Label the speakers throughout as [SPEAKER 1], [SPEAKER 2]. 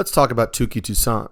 [SPEAKER 1] Let's talk about Touki Toussaint.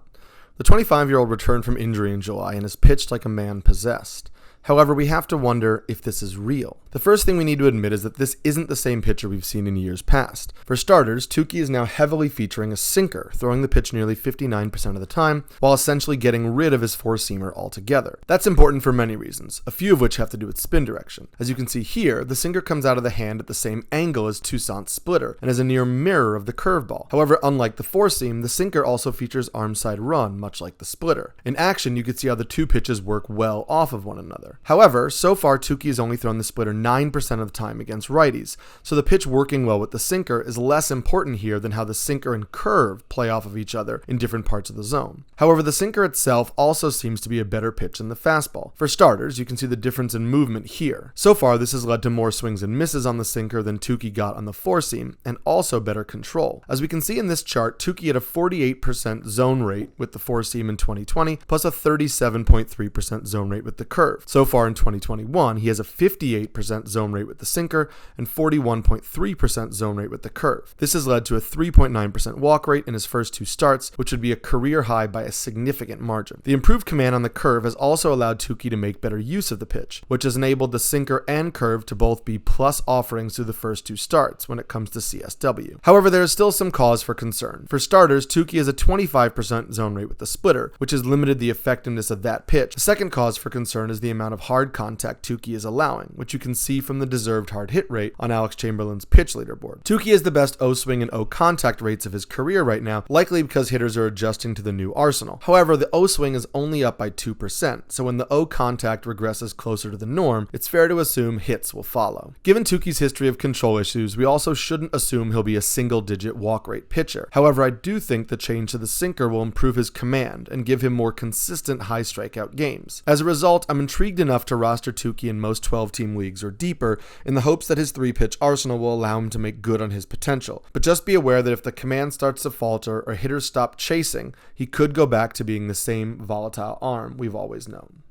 [SPEAKER 1] The 25-year-old returned from injury in July and has pitched like a man possessed. However, we have to wonder if this is real. The first thing we need to admit is that this isn't the same pitcher we've seen in years past. For starters, Touki is now heavily featuring a sinker, throwing the pitch nearly 59% of the time, while essentially getting rid of his four-seamer altogether. That's important for many reasons, a few of which have to do with spin direction. As you can see here, the sinker comes out of the hand at the same angle as Toussaint's splitter, and is a near mirror of the curveball. However, unlike the four-seam, the sinker also features arm side run, much like the splitter. In action, you can see how the two pitches work well off of one another. However, so far Touki has only thrown the splitter 9% of the time against righties, so the pitch working well with the sinker is less important here than how the sinker and curve play off of each other in different parts of the zone. However, the sinker itself also seems to be a better pitch than the fastball. For starters, you can see the difference in movement here. So far, this has led to more swings and misses on the sinker than Touki got on the four-seam, and also better control. As we can see in this chart, Touki had a 48% zone rate with the four-seam in 2020, plus a 37.3% zone rate with the curve. So far in 2021, he has a 58% zone rate with the sinker and 41.3% zone rate with the curve. This has led to a 3.9% walk rate in his first two starts, which would be a career high by a significant margin. The improved command on the curve has also allowed Touki to make better use of the pitch, which has enabled the sinker and curve to both be plus offerings through the first two starts when it comes to CSW. However, there is still some cause for concern. For starters, Touki has a 25% zone rate with the splitter, which has limited the effectiveness of that pitch. The second cause for concern is the amount of hard contact Touki is allowing, which you can see from the deserved hard hit rate on Alex Chamberlain's pitch leaderboard. Touki has the best O-swing and O-contact rates of his career right now, likely because hitters are adjusting to the new arsenal. However, the O-swing is only up by 2%, so when the O-contact regresses closer to the norm, it's fair to assume hits will follow. Given Touki's history of control issues, we also shouldn't assume he'll be a single-digit walk rate pitcher. However, I do think the change to the sinker will improve his command and give him more consistent high strikeout games. As a result, I'm intrigued enough to roster Touki in most 12-team leagues or deeper in the hopes that his three-pitch arsenal will allow him to make good on his potential. But just be aware that if the command starts to falter or hitters stop chasing, he could go back to being the same volatile arm we've always known.